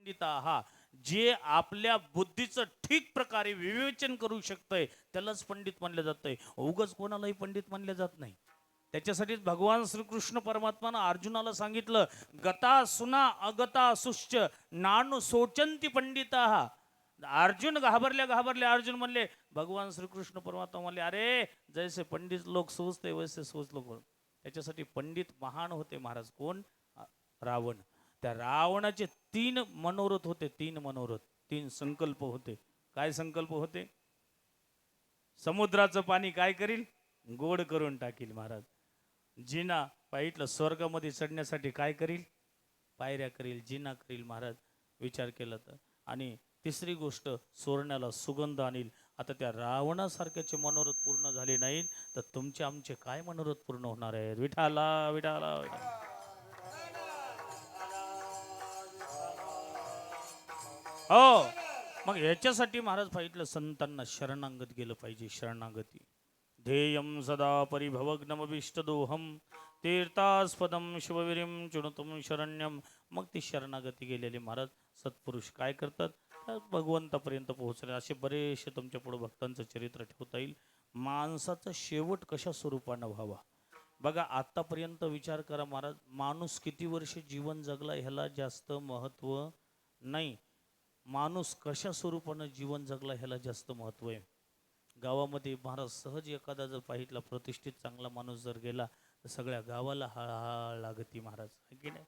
पंडिता जे आपल्या बुद्धीचं ठीक प्रकारे विवेचन करू शकतंय त्यालाच पंडित मानले जातंय. उगाच कोणालाही पंडित मानले जात नाही. त्याच्यासाठीच भगवान श्रीकृष्ण परमात्मानं अर्जुनाला सांगितलं, गता सुना अगता सुश्च नानु सोचंती पंडिता. अर्जुन घाबरले. अर्जुन म्हणले, भगवान श्रीकृष्ण परमात्मा म्हणले, अरे जैसे पंडित लोक सोचते वैसे सोच लोक. त्याच्यासाठी पंडित महान होते महाराज. कोण? रावण. त्या रावणाचे 3 मनोरथ होते. 3 मनोरथ, 3 संकल्प होते. काय संकल्प होते? समुद्राचं पाणी काय करील? गोड करून टाकील महाराज. जिना पाहितलं स्वर्गामध्ये चढण्यासाठी काय करील? पायऱ्या करील, जिना करील महाराज. विचार केला तर. आणि तिसरी गोष्ट, सोरण्याला सुगंध आणील. आता त्या रावणासारख्याचे मनोरथ पूर्ण झाले नाहीत तर तुमचे आमचे काय मनोरथ पूर्ण होणार आहेत? विठाला विठाला. हो, मग याच्यासाठी महाराज पाहितलं संतांना शरणागत गेलं पाहिजे. शरणागती. ध्येयम सदा परिभवग्नमभिष्टदोहम तीर्थास्पदम शिववीरिम चुणुतम शरण्यम. मग ती शरणागती गेलेले महाराज सत्पुरुष काय करतात? भगवंतापर्यंत पोहोचले. असे बरेचसे तुमच्या पुढे भक्तांचं चरित्र ठेवता येईल. माणसाचा शेवट कशा स्वरूपानं व्हावा बघा. आतापर्यंत विचार करा महाराज, माणूस किती वर्ष जीवन जगला ह्याला जास्त महत्व नाही. माणूस कशा स्वरूपानं जीवन जगला ह्याला जास्त महत्व आहे. गावामध्ये महाराज सहज एखादा जर पाहितला प्रतिष्ठित चांगला माणूस जर गेला तर सगळ्या गावाला हळहळ लागती महाराज. है की नाही?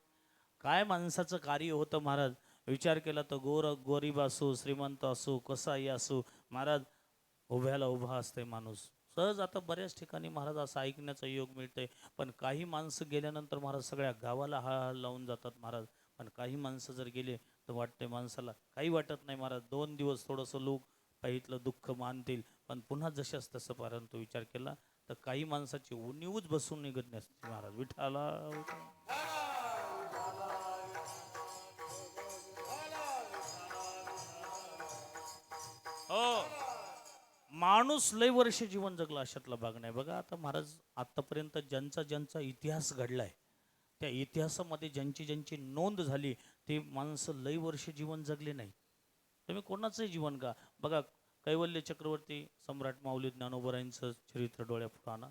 काय माणसाचं कार्य होतं महाराज. विचार केला तर गरीब असो श्रीमंत असो कसाही असो महाराज, उभ्याला उभा असते माणूस सहज. आता बऱ्याच ठिकाणी महाराज असं ऐकण्याचा योग मिळतंय. पण काही माणसं गेल्यानंतर महाराज सगळ्या गावाला हळहळ लावून जातात महाराज. पण काही माणसं जर गेले तर वाटते माणसाला काही वाटत नाही महाराज. 2 दिवस थोडंसं लोक पाहितलं दुःख मानतील पण पुन्हा जशाच तसं. परंतु विचार केला तर काही माणसाची उणीवच बसून निघत नसते महाराज. विठाला. हो, माणूस लय वर्ष जीवन जगला अशातला भाग नाही बघा. आता महाराज आतापर्यंत ज्यांचा इतिहास घडलाय त्या इतिहासामध्ये ज्यांची नोंद झाली ते माणसं लय वर्ष जीवन जगले नाही. तुम्ही कोणाचंही जीवन का बघा. कैवल्य चक्रवर्ती सम्राट माऊली ज्ञानोबरायांचं चरित्र डोळ्यापुढे आणा.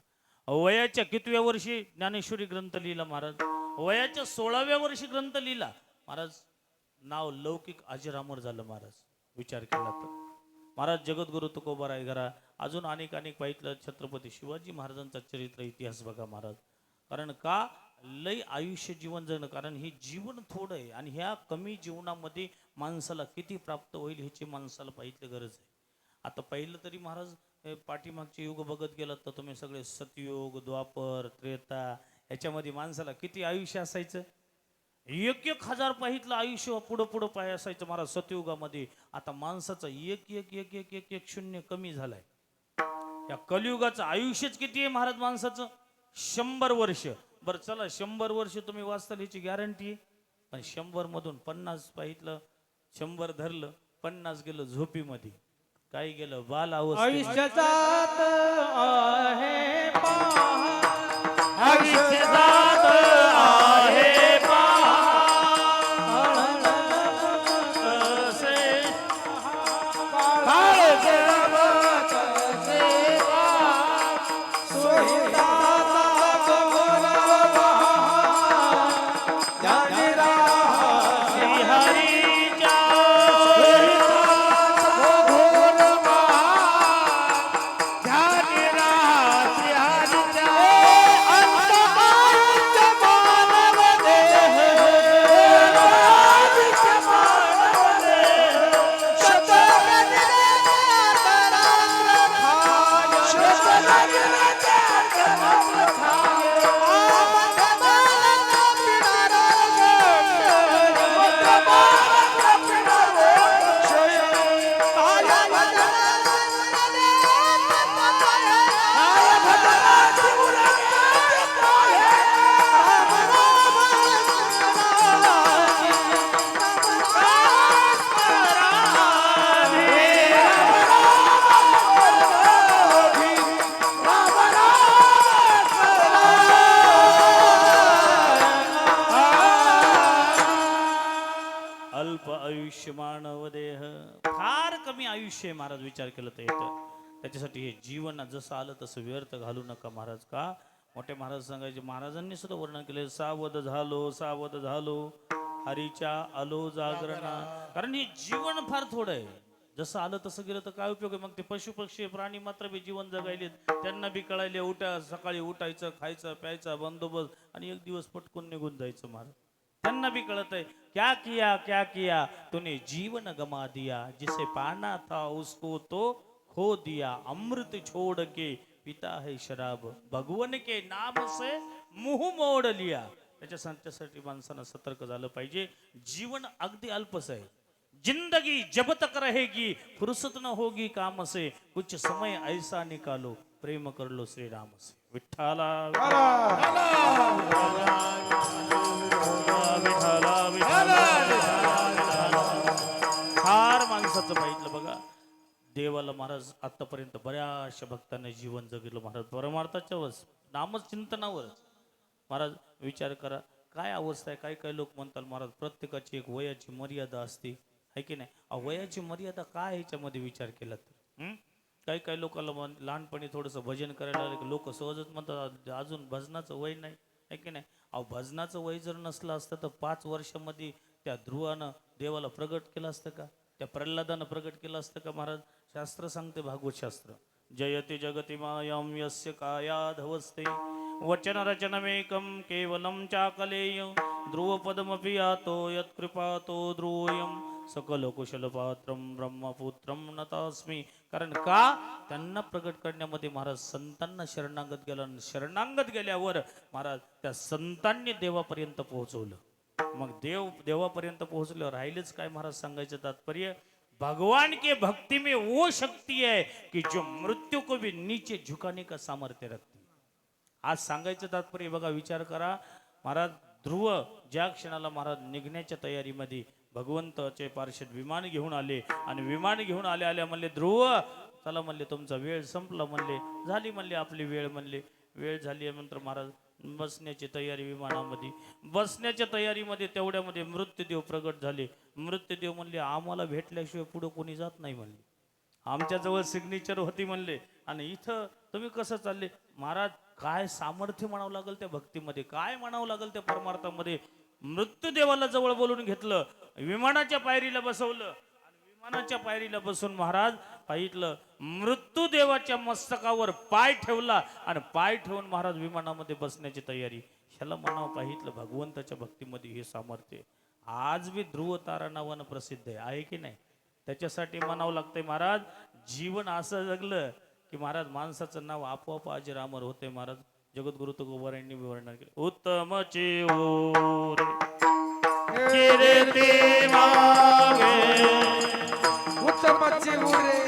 वयाच्या कितव्या वर्षी ज्ञानेश्वरी ग्रंथ लिहिला महाराज? वयाच्या 16व्या वर्षी ग्रंथ लिहिला महाराज. नाव लौकिक अजरामर झालं महाराज. विचार केला तर महाराज जगद्गुरु तुकोबाराय घरा. अजून अनेक पाहितलं छत्रपती शिवाजी महाराजांचा चरित्र इतिहास बघा महाराज. कारण का लय आयुष्य जीवन जगणं. कारण हे जीवन थोडं आहे आणि ह्या कमी जीवनामध्ये माणसाला किती प्राप्त होईल ह्याची माणसाला पाहितलं गरज आहे. आता पहिलं तरी महाराज पाठीमागचे युग बघत गेलात तर तुम्ही सगळे सतयुग द्वापर त्रेता ह्याच्यामध्ये माणसाला किती आयुष्य असायचं? 1,000 पाहितलं आयुष्य पुढं पाय असायचं महाराज सतयुगामध्ये. आता माणसाचं 1,000 कमी झालाय. या कलियुगाचं आयुष्यच किती आहे महाराज माणसाचं? 100 वर्ष. बरं चला 100 वर्ष तुम्ही वाचताल ह्याची गॅरंटी आहे. पण 100 मधून 50 पाहितलं, 100 धरलं, 50 गेलं झोपीमध्ये. काय गेलं? बाल अवस्था. आयुष्य जात आहे आयुष्य जात आहे अल्प आयुष्य मानव देह, फार कमी आयुष्य आहे महाराज, विचार केलं तर येतं. त्याच्यासाठी हे जीवन जसं आलं तसं व्यर्थ घालू नका महाराज. का मोठे महाराज सांगायचे, महाराजांनी सुद्धा वर्णन केले, सावध झालो सावध झालो हरीच्या आलो जागरणा. कारण हे जीवन फार थोडं आहे, जसं आलं तसं गेलं तर काय उपयोग आहे. मग ते पशु पक्षी प्राणी मात्र बी जीवन जगायले, त्यांना बी कळायले उठा सकाळी उठायचं खायचं प्यायचा बंदोबस्त आणि एक दिवस पटकून निघून जायचं महाराज. त्यांना भी कळत है क्या किया तूने जीवन गमा दिया, जिसे पाना था उसको तो खो दिया, अमृत छोड़ के पिता है शराब, भगवन के नाम से मुंह मोड लिया. त्याच्यासाठी माणसानं सतर्क झालं पाहिजे. जीवन अगदी अल्पच आहे. जिंदगी जब तक रहेगी फुर्सत न होगी काम से, कुछ समय ऐसा निकालो प्रेम कर लो श्री राम से. विठ्ठला फार माणसाचं पाहिजे बघा. देवाला महाराज आतापर्यंत बऱ्याचशा भक्तांनी जीवन जगलं महाराज, परमार्थाच्यावर नामच चिंतनावर. महाराज विचार करा काय अवस्था आहे. काही काही लोक म्हणतात महाराज प्रत्येकाची एक वयाची मर्यादा असते, आहे की नाही. वयाची मर्यादा काय ह्याच्यामध्ये विचार केला तर काही काही लोकांना लहानपणी थोडंसं भजन करायला लोक सहजच म्हणतात अजून भजनाचं वय नाही, आहे की नाही. भजनाचं वय जर नसलं असतं तर 5 वर्षामध्ये त्या ध्रुवानं देवाला प्रगट केलं असतं का, त्या प्रल्हादानं प्रगट केलं असतं का महाराज. शास्त्र सांगते भागवत शास्त्र, जयते जगति मायां यस्य कायाधवस्ते वचन रचनमेकं केवलं चाकलेय, ध्रुवपदमपि यातो यत्कृपातो ध्रुवयं, सकल कुशल पात्रं ब्रह्मपुत्रं नतास्मी. कारण का त्यांना प्रगट करण्यामध्ये महाराज संतांना शरणागत गेला, शरणागत गेल्यावर महाराज त्या संतांनी देवापर्यंत पोहोचवलं. मग देवापर्यंत पोहोचल्यावर राहिलेच काय महाराज सांगायचं तात्पर्य, भगवान के भक्ति में वो शक्ति है कि जो मृत्यू को भी नीचे झुकाने का सामर्थ्य रखती. आज सांगायचं तात्पर्य बघा, विचार करा महाराज ध्रुव ज्या क्षणाला महाराज निघण्याच्या तयारीमध्ये भगवंताचे पार्षद विमान घेऊन आले आणि विमान घेऊन आल्या म्हणले ध्रुव चला म्हणले तुमचा वेळ संपला म्हणले, झाली म्हणले आपली वेळ म्हणले. वेळ झाली नंतर महाराज बसण्याची तयारी, विमानामध्ये बसण्याच्या तयारीमध्ये तेवढ्यामध्ये मृत्यूदेव प्रगट झाले. मृत्यूदेव म्हणले आम्हाला भेटल्याशिवाय पुढे कोणी जात नाही म्हणले, आमच्या जवळ सिग्नेचर होती म्हणले आणि इथं तुम्ही कसं चालले. महाराज काय सामर्थ्य म्हणावं लागेल त्या भक्तीमध्ये, काय म्हणावं लागेल त्या परमार्थामध्ये. मृत्यूदेवाला जवळ बोलून घेतलं, विमानाच्या पायरीला बसवलं आणि विमानाच्या पायरीला बसून महाराज पाहितलं मृत्यूदेवाच्या मस्तकावर पाय ठेवला आणि पाय ठेवून महाराज विमानामध्ये बसण्याची तयारी. ह्याला म्हणावं पाहितलं भगवंताच्या भक्तीमध्ये हे सामर्थ्य आज बी ध्रुव तारा नावानं प्रसिद्ध आहे की नाही. त्याच्यासाठी म्हणावं लागतंय महाराज जीवन असं जगलं की महाराज माणसाचं नाव आपोआप अजरामर होते. महाराज जगद्गुरु तुकोबारायांनी वर्णन केलं, उत्तमचे हो रे ते मागे उत्तमचे उरे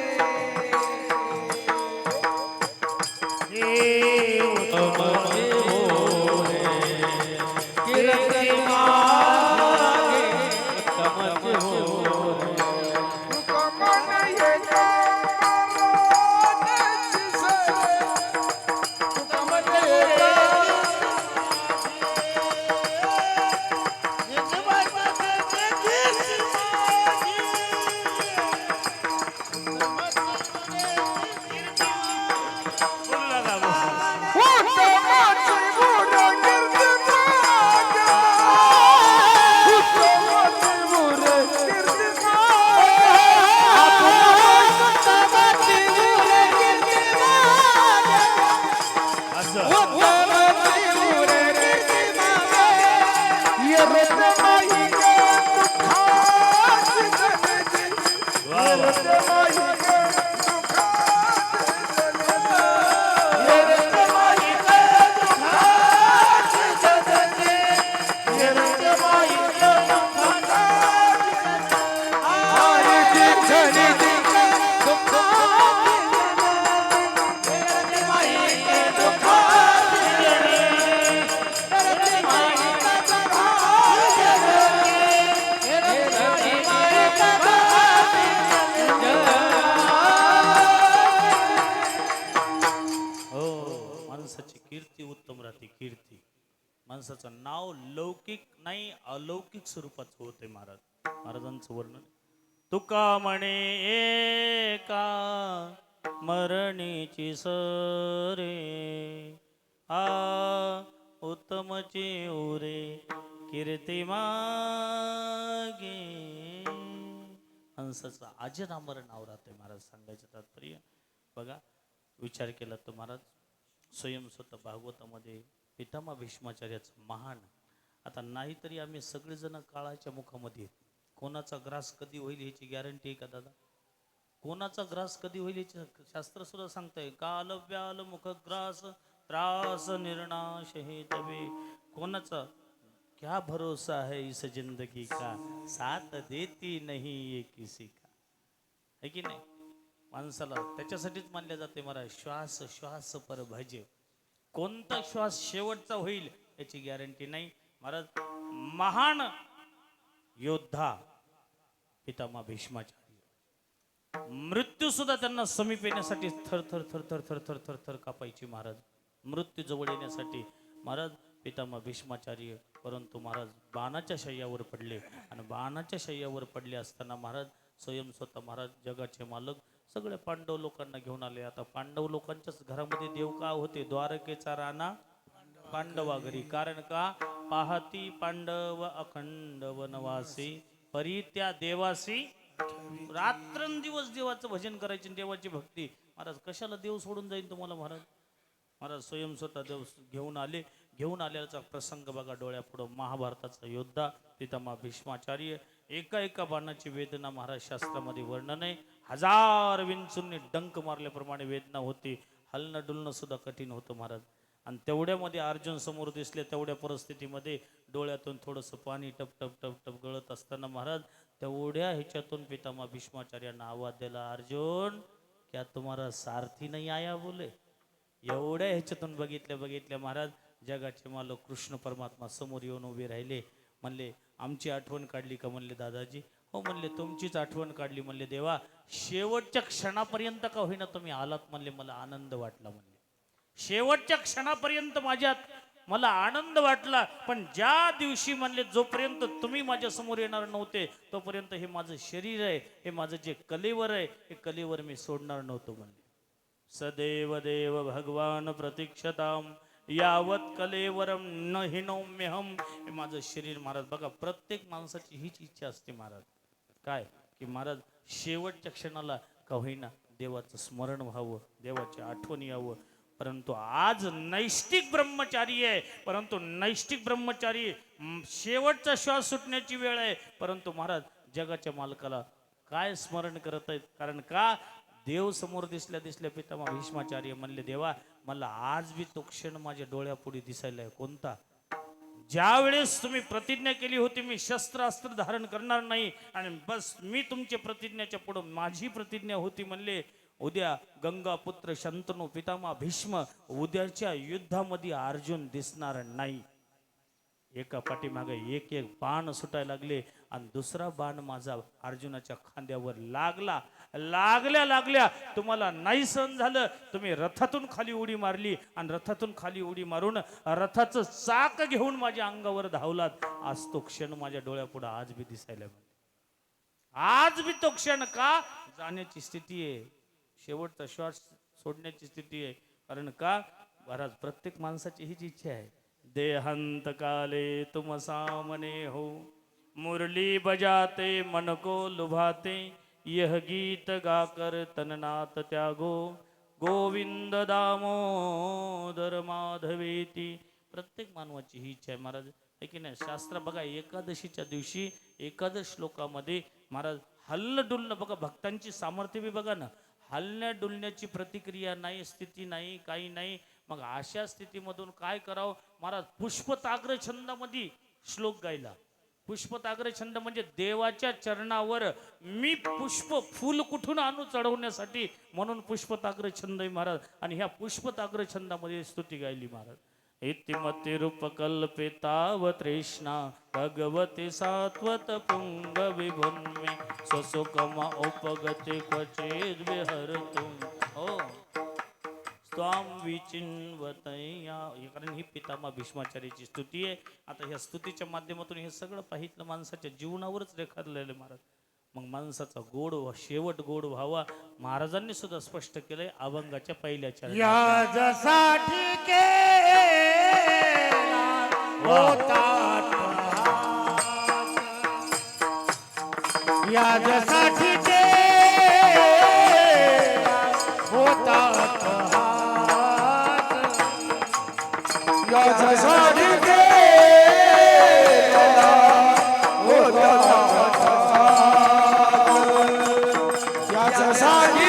उत्तमचे उरे किरते मागे उत्तमचे उरे तुकमन येता माणसाचं नाव लौकिक नाही अलौकिक स्वरूपाचं होते महाराज. महाराजांचं वर्णन. तुका म्हणे एका मरणीची सरे, आ उत्तमची उरे कीर्ती मागे. हंसाचं अजरामर नाव राहते महाराज. सांगायचं तात्पर्य बघा, विचार केला तर महाराज स्वयं स्वतः भागवतामध्ये पितामह भीष्माचार्याचं महान. आता नाहीतरी आम्ही सगळेजण काळाच्या मुखामध्ये आहेत. कोणाचा ग्रास कधी होईल याची गॅरंटी आहे का दादा? कोणाचा ग्रास कधी होईल याची शास्त्र सुद्धा सांगतंय. काल व्याल मुख ग्रास त्रास निर्नाश हे तवे. कोणाचा क्या भरोसा है इस जिंदगी का, साथ देती नहीं ये किसी का. है की नाही? माणसाला त्याच्यासाठीच मानले जाते महाराज, श्वास श्वास पर भजे. कोणता श्वास शेवटचा होईल याची गॅरंटी नाही. महाराज महान योद्धा पितामह भीष्माचार्य, मृत्यू सुद्धा त्यांना समीप येण्यासाठी थर थर थर थर थर थर थर थर कापायची महाराज. मृत्यू जवळ येण्यासाठी महाराज पितामह भीष्माचार्य, परंतु महाराज बाणाच्या शय्यावर पडले. आणि बाणाच्या शय्यावर पडले असताना महाराज स्वयं स्वतः महाराज जगाचे मालक सगळे पांडव लोकांना घेऊन आले. आता पांडव लोकांच्याच घरामध्ये देव का होते? द्वारकेचा राणा पांडवा घरी. कारण का? पाहती पांडव अखंड वनवासी, परी त्या देवासी. रात्रंदिवस देवाचं भजन करायचे, देवाची भक्ती. महाराज कशाला देव सोडून जाईल तुम्हाला महाराज? महाराज स्वयं स्वतः देव घेऊन आले. घेऊन आल्याचा प्रसंग बघा डोळ्यापुढं. महाभारताचा योद्धा पितामह भीष्माचार्य, एका एका बाणाची वेदना महाराज शास्त्रामध्ये वर्णन आहे. 1000 विंचूंनी डंक मारल्याप्रमाणे वेदना होती. हलणं डुलणं सुद्धा कठीण होतं महाराज. आणि तेवढ्यामध्ये अर्जुन समोर दिसले. तेवढ्या परिस्थितीमध्ये डोळ्यातून थोडंसं पाणी टप टप टप टप गळत असताना महाराज तेवढ्या ह्याच्यातून पितामह भीष्माचार्यांना आवाज दिला, अर्जुन क्या तुम्हारा सारथी नाही आया बोले. एवढ्या ह्याच्यातून बघितल्या महाराज जगाचे मालक कृष्ण परमात्मा समोर येऊन उभे राहिले. म्हणले आमची आठवण काढली का? म्हणले दादाजी हो. म्हणले तुमचीच आठवण काढली. म्हणले देवा शेवटच्या क्षणापर्यंत का होईना तुम्ही आलात. म्हणले मला आनंद वाटला. म्हणले शेवटच्या क्षणापर्यंत मला आनंद वाटला. पण ज्या दिवशी म्हणले जोपर्यंत तुम्ही माझ्या समोर येणार नव्हते तोपर्यंत हे माझं शरीर आहे, हे माझं जे कलेवर आहे, हे कलेवर मी सोडणार नव्हतो. म्हणले सदैव देव भगवान प्रतीक्षताम यावत कलेवरम न हिनौम्यहम. हे माझं शरीर महाराज. बघा प्रत्येक माणसाची हीच इच्छा असते महाराज. काय की महाराज शेवटच्या क्षणाला का होईना देवाचं स्मरण व्हावं, देवाची आठवण यावं. परंतु आज नैष्टिक ब्रह्मचारी आहे. परंतु नैष्टिक ब्रह्मचारी शेवटचा श्वास सुटण्याची वेळ आहे. परंतु महाराज जगाच्या मालकाला काय स्मरण करत आहेत? कारण का देव समोर दिसल्या पितामह भीष्माचार्य म्हणले देवा मला आज बी तो क्षण माझ्या डोळ्यापुढे दिसायला आहे. कोणता? ज्या वेळेस तुम्ही प्रतिज्ञा केली होती मी शस्त्र अस्त्र धारण करणार नाही, आणि बस मी तुमच्या प्रतिज्ञाच्या पुढे माझी प्रतिज्ञा होती. म्हणले उद्या गंगापुत्र शंतनू पितामह भीष्म उद्याच्या युद्धामध्ये अर्जुन दिसणार नाही. एका पाठीमागे एक एक बाण सुटायला लागले आणि दुसरा बाण माझा अर्जुनाच्या खांद्यावर लागल्या तुम्हाला नाही सहन झालं. तुम्ही रथातून खाली उडी मारली आणि रथातून खाली उडी मारून रथाचं चाक घेऊन माझ्या अंगावर धावलात. आज तो क्षण माझ्या डोळ्यापुढे आज बी दिसायला. आज बी तो क्षण का जाण्याची स्थिती आहे, शेवटचा श्वास सोडण्याची स्थिती आहे. कारण का महाराज प्रत्येक माणसाची हीच इच्छा आहे. देहांत काले तुम सामने हो, मुरली बजाते मन को लुभाते, यह गीत गाकर तननाथ त्यागो, गोविंद दामोदर माधवेती. प्रत्येक मानवाची ही इच्छा आहे महाराज. आहे की नाही? शास्त्र बघा एकादशीच्या दिवशी एकादश श्लोकामध्ये महाराज हल्ल डुलणं बघा, भक्तांची सामर्थ्य बी बघा ना. हलण्या डुलण्याची प्रतिक्रिया नाही, स्थिती नाही, काही नाही. मग अशा स्थितीमधून काय करावं महाराज? पुष्पताग्र छंदामध्ये श्लोक गायला. पुष्पताग्र छंद म्हणजे देवाच्या चरणावर मी पुष्प फूल कुठून आणू चढवण्यासाठी, म्हणून पुष्पताग्र छंद आहे महाराज. आणि ह्या पुष्पताग्र छंदामध्ये स्तुती गायली महाराज. इतिमती रूपकल्पिताव तृष्णा भगवती सात्वत पुंग विभुन्मे, स्वसुखम उपगती क्वचिद विहरतुम. हो त्वाम विचिन्वतया, कारण ही पितामह भीष्माचार्याची स्तुती आहे. आता ह्या स्तुतीच्या माध्यमातून हे सगळं पाहितलं माणसाच्या जीवनावरच रेखाटलेलं आहे महाराज. मग माणसाचा शेवट गोड व्हावा महाराजांनी सुद्धा स्पष्ट केलंय अभंगाच्या पहिल्या चरणात. याजसाठी केला होता याजसाठी केला होता याजसाठी केला होता याजसाठी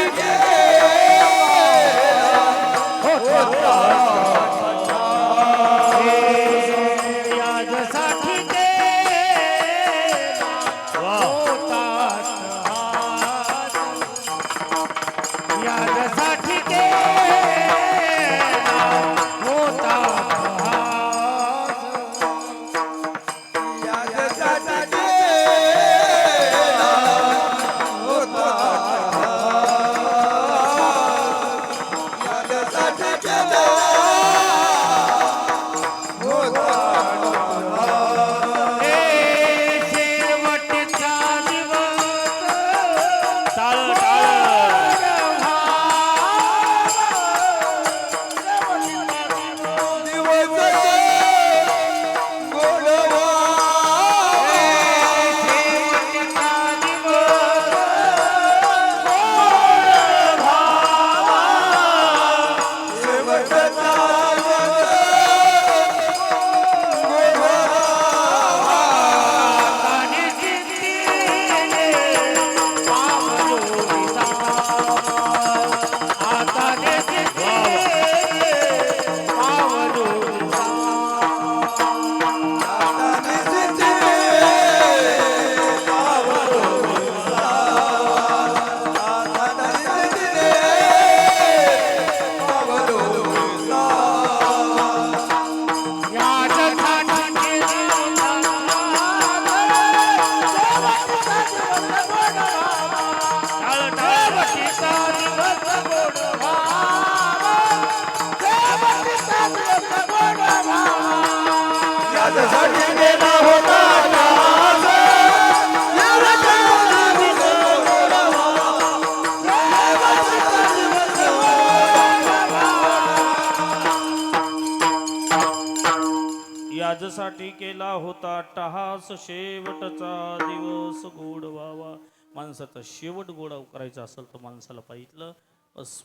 याजसाठी केला होता टहास शेवटचा दिवस गोड व्हावा. माणसाचा शेवट गोड करायचा असेल तर माणसाला पाहितलं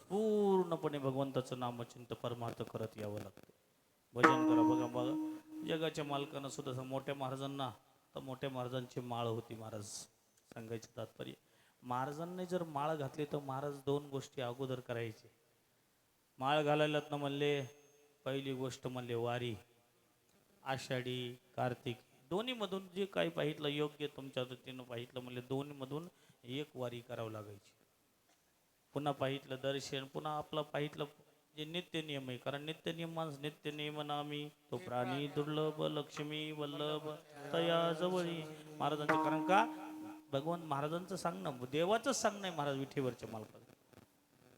पूर्णपणे भगवंताचं नामचिंत परमार्थ करत यावं लागतं. भजन करा. बघा बघा जगाच्या मालकानं सुद्धा मोठ्या महाराजांना तर मोठ्या महाराजांची माळ होती. महाराज सांगायचं तात्पर्य महाराजांनी जर माळ घातली तर महाराज दोन गोष्टी अगोदर करायचे. माळ घालायलात ना म्हणले पहिली गोष्ट म्हणले वारी, आषाढी कार्तिक दोन्ही मधून जे काही पाहितलं योग्य तुमच्या वृत्तीनं पाहितलं म्हणले दोन्ही मधून एक वारी करावं लागायची. पुन्हा पाहितलं दर्शन, पुन्हा आपलं पाहितलं जे नित्य नियम आहे. कारण नित्य नियम माणस नित्य नियम नामी तो प्राणी दुर्लभ लक्ष्मी वल्लभ तया जवळी महाराजांचं. कारण का भगवान महाराजांचं सांगणं देवाचंच सांगणं आहे. महाराज विठेवरच्या मालकाचा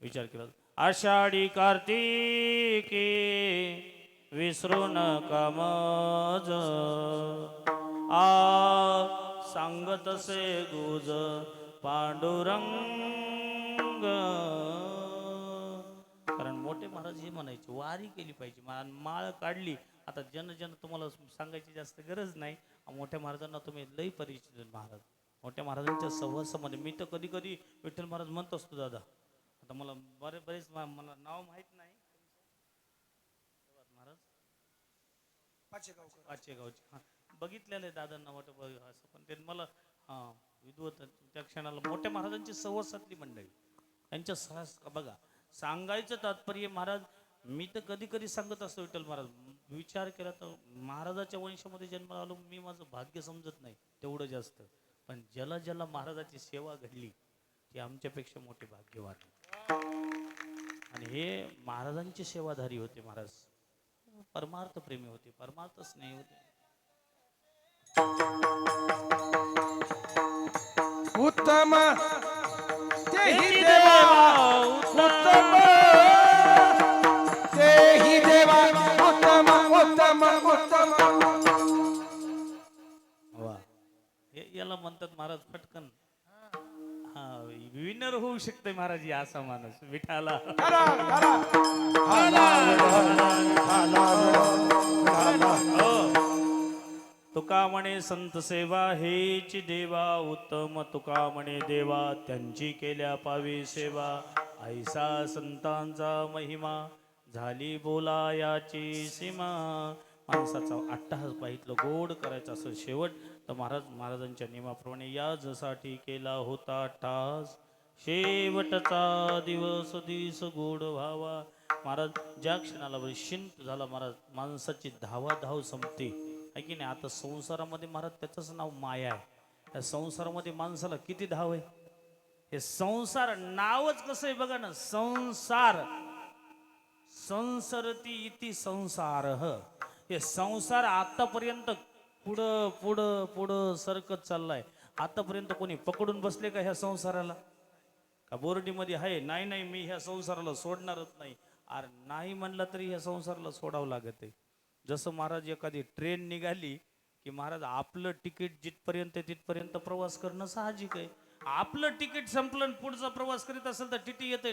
विचार केला. आषाढी कार्तिकी विसरू नका मज आ सांगत से गुज पांडुरंग. कारण मोठे महाराज हे म्हणायचे वारी केली पाहिजे. माळ काढली. आता जन तुम्हाला सांगायची जास्त गरज नाही. मोठ्या महाराजांना तुम्ही लई परिचित महाराज. मोठ्या महाराजांच्या सहवासामध्ये मी तर कधी कधी विठ्ठल महाराज म्हणत असतो दादा. आता मला बरेच मला नाव माहित नाही महाराज पाचेगावचे बघितलेलं आहे दादांना वाटत असं. पण ते मला विद्वत त्या क्षणाला मोठ्या महाराजांची सहवासातली मंडळी त्यांच्या सहस बघा सांगायचं तात्पर्य महाराज मी तर कधी कधी सांगत असतो विठ्ठल महाराज विचार केला तर महाराजाच्या वंशामध्ये जन्माला आलो मी माझं भाग्य समजत नाही तेवढं जास्त. पण ज्याला ज्याला महाराजाची सेवा घडली ती आमच्यापेक्षा मोठे भाग्यवान. आणि हे महाराजांचे सेवाधारी होते महाराज. परमार्थ प्रेमी होते. परमार्थ स्नेही होते. उत्तम तेही देवा उत्तम याला म्हणतात महाराज फटकन. हा विनर होऊ शकते महाराज या असा माणूस विठाला. करा करा हाला हाला हाला. हो. तुका म्हणे संत सेवा हेची देवा उत्तम. तुका म्हणे देवा त्यांची केल्या पावी सेवा. ऐसा संतांचा महिमा झाली बोला याची सीमा. माणसाचा अट्टहास पाहितलं गोड करायचं असं शेवट तर महाराजांच्या नियमाप्रमाणे याजसाठी केला होता अट्टहास. शेवटचा दिवस दिस गोड व्हावा. महाराज ज्या क्षणाला शिंत झाला महाराज माणसाची धावाधाव संपते आहे की नाही. आता संसारामध्ये महाराज त्याचंच नाव माया आहे. त्या संसारामध्ये माणसाला किती धाव आहे. हे संसार नावच कसं आहे बघा ना. संसार संसरती इति संसार. हे संसार आतापर्यंत पुढं पुढं पुढं सरकत चाललाय. आतापर्यंत कोणी पकडून बसले का ह्या संसाराला. का बोर्डीमध्ये आहे नाही नाही मी ह्या संसाराला सोडणारच नाही. अरे नाही म्हणलं तरी ह्या संसाराला सोडावं लागत आहे. जसं महाराज एखादी ट्रेन निघाली की महाराज आपलं तिकीट जिथपर्यंत तिथपर्यंत प्रवास करणं साहजिक आहे. आपलं तिकीट संपलं पुढचा प्रवास करीत असेल तर टीटी येते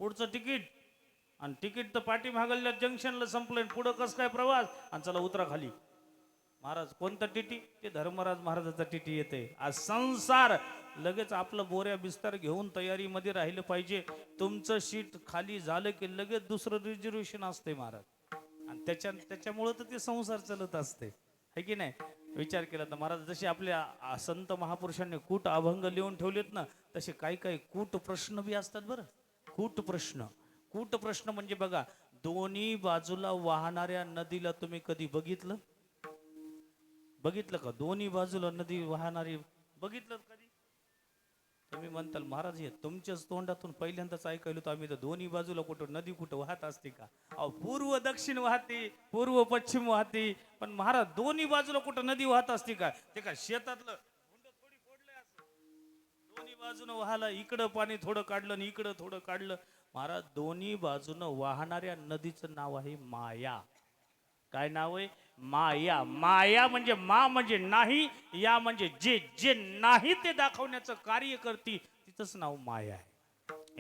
पुढचं तिकीट. आणि तिकीट तर पाठीमागल्या जंक्शनला संपलं पुढं कसं काय प्रवास. आणि चला उतरा खाली. महाराज कोणतं टीटी ते धर्मराज महाराजाचा टीटी येते. आज संसार लगेच आपलं बोऱ्या बिस्तर घेऊन तयारीमध्ये राहिलं पाहिजे. तुमचं सीट खाली झालं की लगेच दुसरं रिझर्वेशन असते महाराज. आणि त्याच्यामुळं तर ते संसार चालत असते है की नाही. विचार केला तर महाराज जसे आपल्या संत महापुरुषांनी कूट अभंग लिहून ठेवलेत ना तसे काही काही कूट प्रश्न बी असतात बरं. कूट प्रश्न म्हणजे बघा दोन्ही बाजूला वाहणाऱ्या नदीला तुम्ही कधी बघितलं का. दोन्ही बाजूला नदी वाहणारी बघितलं कधी. तुम्ही म्हणताल महाराज हे तुमच्याच तोंडातून पहिल्यांदाच ऐकायलो तर आम्ही तर दोन्ही बाजूला कुठं नदी कुठं वाहत असते का. अहो पूर्व दक्षिण वाहते पूर्व पश्चिम वाहते. पण महाराज दोन्ही बाजूला कुठं नदी वाहत असते का. ते का शेतातलं थोडी फोडलंय असं दोन्ही बाजूनं वाहला. इकडं पाणी थोडं काढलं आणि इकडं थोडं काढलं. महाराज दोन्ही बाजूनं वाहणाऱ्या नदीचं नाव आहे माया. काय नाव आहे माया. माया म्हणजे मा म्हणजे नाही. या म्हणजे जे जे नाही ते दाखवण्याचं कार्य करती तिचंच नाव माया आहे.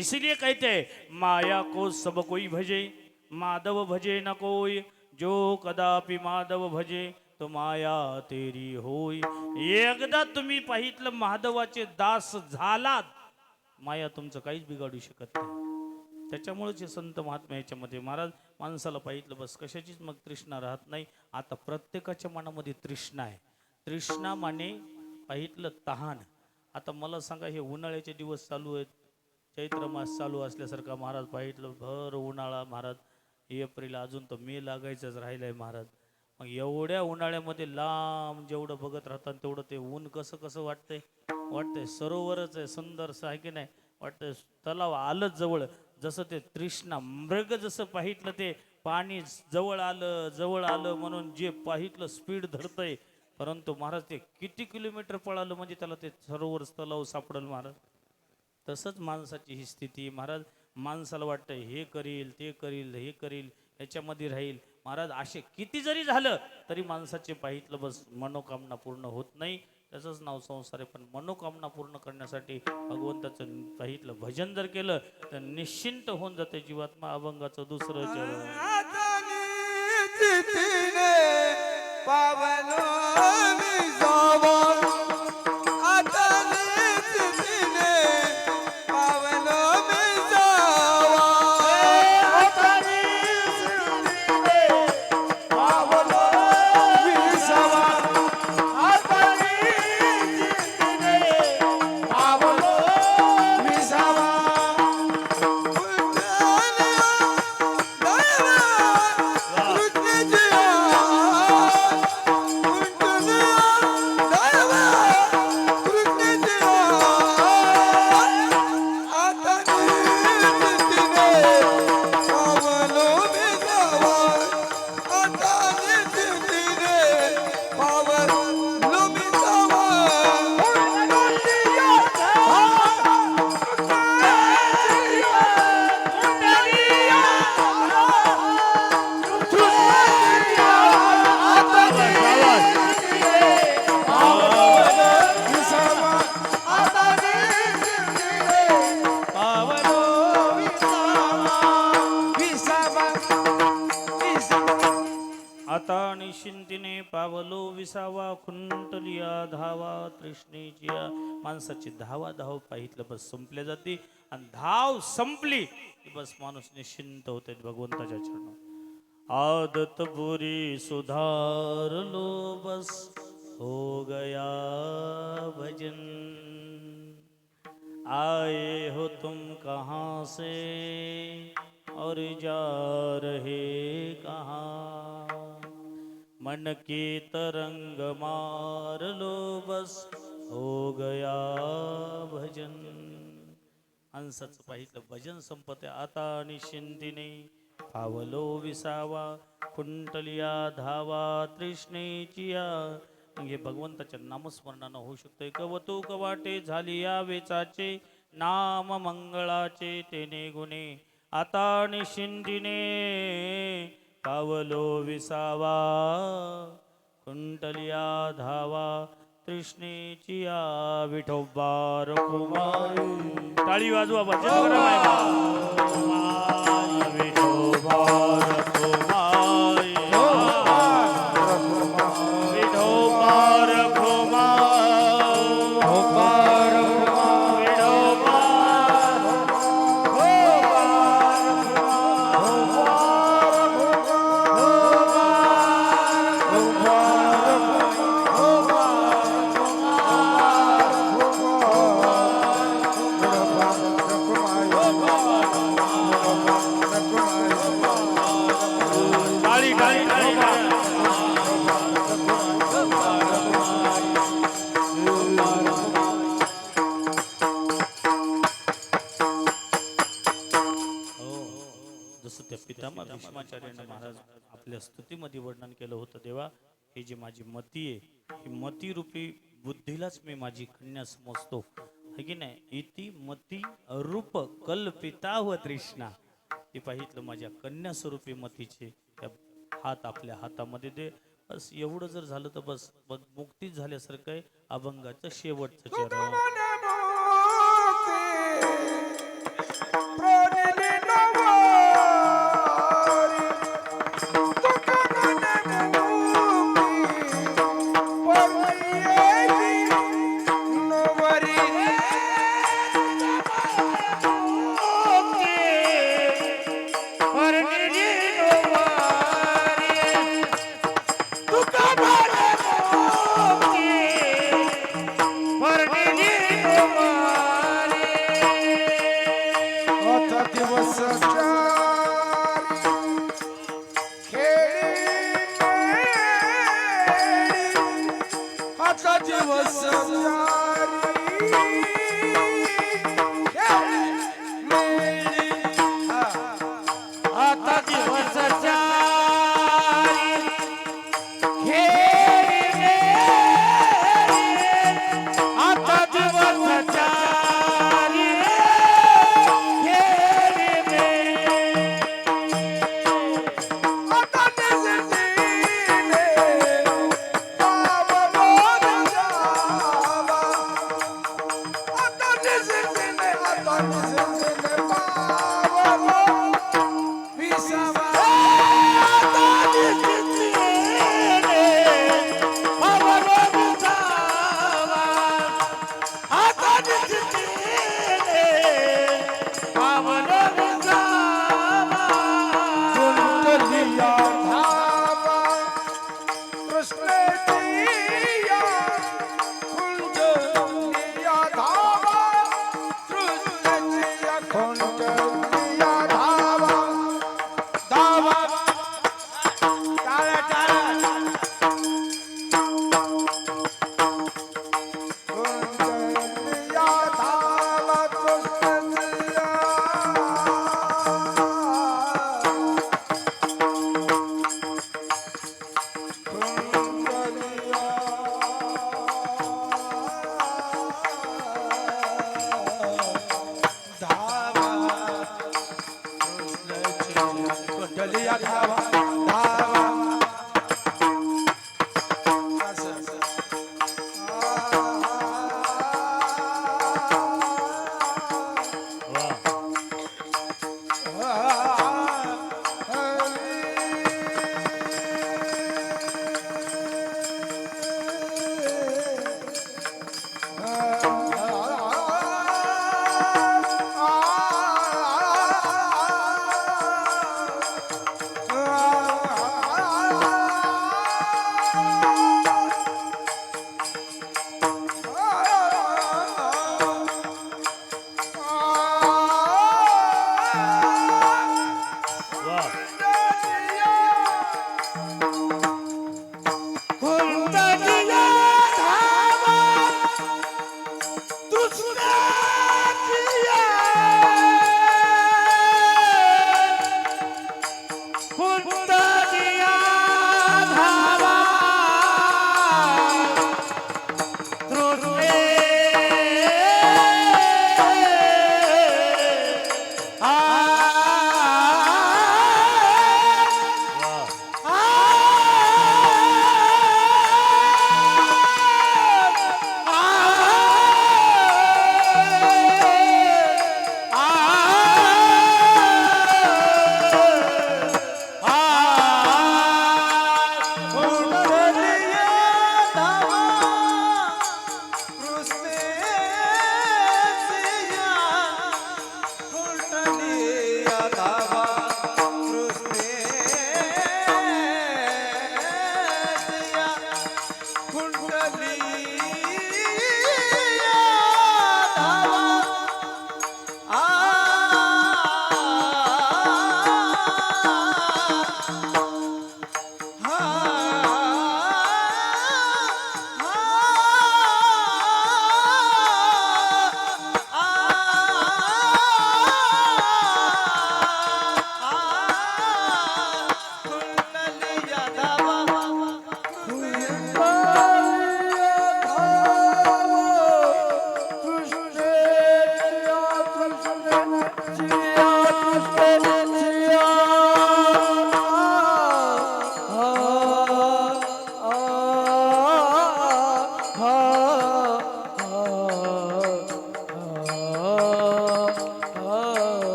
इसलिए कहते माया को सब कोई भजे माधव भजे न कोई. जो कदापि माधव भजे तो माया तेरी होय. एकदा तुम्ही पाहितलं महादेवाचे दास झालात माया तुमचं काहीच बिघडू शकत नाही. त्याच्यामुळेच संत महात्मा याच्यामध्ये महाराज माणसाला पाहितलं बस कशाचीच मग तृष्णा राहत नाही. आता प्रत्येकाच्या मनामध्ये तृष्णा आहे. तृष्णा माने पाहितलं तहान. आता मला सांगा हे उन्हाळ्याचे दिवस चालू आहेत. चैत्र मास चालू असल्यासारखा महाराज पाहितलं भर उन्हाळा महाराज. एप्रिल अजून तर मे लागायचंच राहिलंय महाराज. मग एवढ्या उन्हाळ्यामध्ये लांब जेवढं बघत राहतात तेवढं ते ऊन कसं वाटतंय सरोवरच आहे सुंदरसं आहे की नाही. वाटतंय तलाव आलंच जवळ. जसं ते तृष्णा मृग जसं पाहितलं ते पाणी जवळ आलं म्हणून जे पाहितलं स्पीड धरतंय. परंतु महाराज ते किती किलोमीटर पळालं म्हणजे त्याला ते सरोवर तलाव सापडल महाराज. तसंच माणसाची ही स्थिती महाराज. माणसाला वाटतं हे करील ते करील हे करील याच्यामध्ये राहील महाराज. असे किती जरी झालं तरी माणसाचे पाहितलं बस मनोकामना पूर्ण होत नाही. त्याचंच नाव संसार आहे. पण मनोकामना पूर्ण करण्यासाठी भगवंताचं पाहितलं भजन जर केलं तर निश्चिंत होऊन जाते जीवात्मा. अभंगाचं दुसरं चरण निश्चिंतीने पावलो विसावा खुंटलिया धावा तृष्णेचिया. माणसाची धाव पाहितलं बस संपल्या जाते आणि धाव संपली की बस माणूस निश्चिंत होते भगवंताच्या चरणात. आदत बुरी सुधार लो बस हो गया भजन. आए हो तुम कहाँ से और जा रहे कहाँ. मन की तरंग मार लो बस हो गया भजन. हंसाचं पाहिलं भजन संपते आता निश्चिंतीने पावलो विसावा कुंटलिया धावा तृष्णेचिया. मग हे भगवंताच्या नामस्मरणानं होऊ शकतंय. कवतुक वाटे झाली या वेचाचे नाम मंगळाचे तेने गुणे. आता निश्चिंतीने पावलो विसावा कुंटलिया धावा तृष्णेचिया. विठोबा रखुमाई. टाळी वाजवा भजन करा बायका. विठोबा रखुमाई. विठोबा रखुमाई. विठोबा टाळी टाळी टाळी टाळी. जसं त्या पितामह भीष्माचार्याने महाराज आपल्या स्तुतीमध्ये वर्णन केलं होतं. देवा ही जी माझी मती आहे ही मती रूपी बुद्धीलाच मी माझी कन्या समजतो है की नाही. इति मती रूप कल्पिता व तृष्णा. ती पाहितलं माझ्या कन्या स्वरूपी मतीचे त्या हात आपल्या हातामध्ये दे. बस एवढं जर झालं तर बस मुक्ती झाल्यासारखं आहे. अभंगाचं शेवटचं चरण.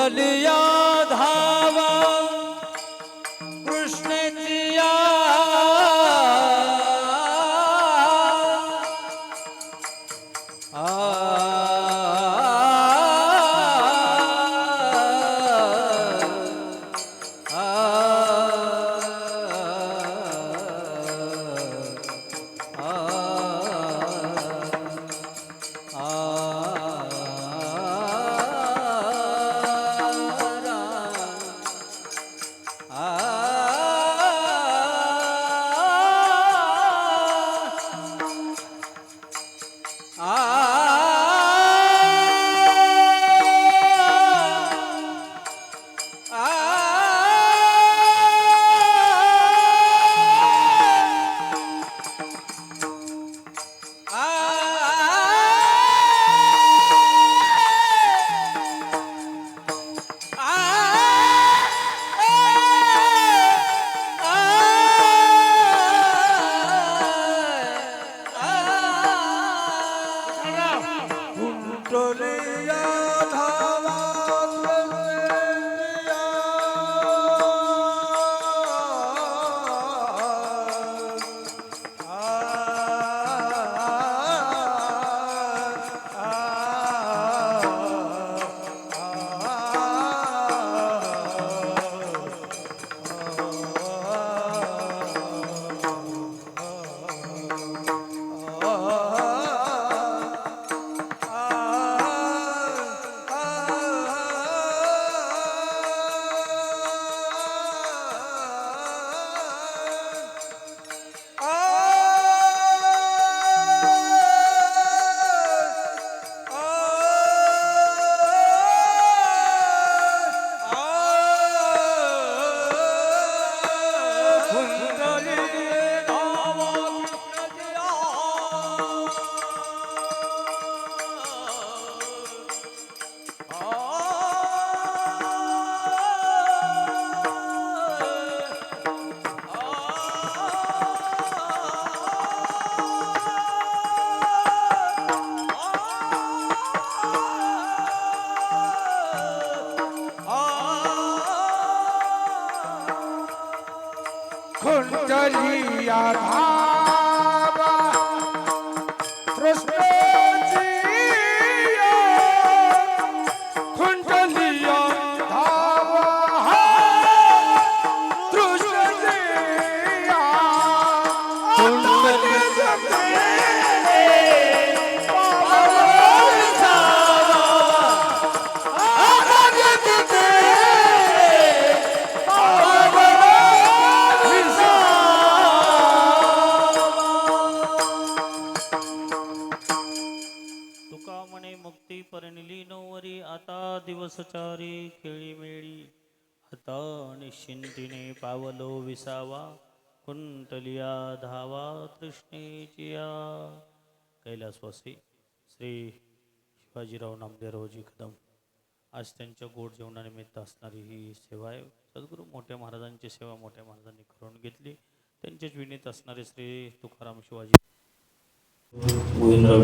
कुंडलिया धावा कृष्णचिया कुंडलिया धावा कृष्णचिया कुंडलिया धावा कृष्णचिया कुंडलिया धावा कृष्णचिया तुका म्हणे मुक्ती परिणिली नवरी आता दिवसचारी खेळीमेळी आता निश्चिंतीने पावलो विसावा कुंटलिया धावा तृष्णेचिया. कैलासवासी श्री शिवाजीराव नामदेवरावजी कदम आज त्यांच्या गोड जेवणानिमित्त असणारी ही सेवा आहे. सद्गुरू मोठ्या महाराजांची सेवा मोठ्या महाराजांनी करून घेतली. त्यांचेच विनीत असणारे श्री तुकाराम शिवाजी गोविंदराव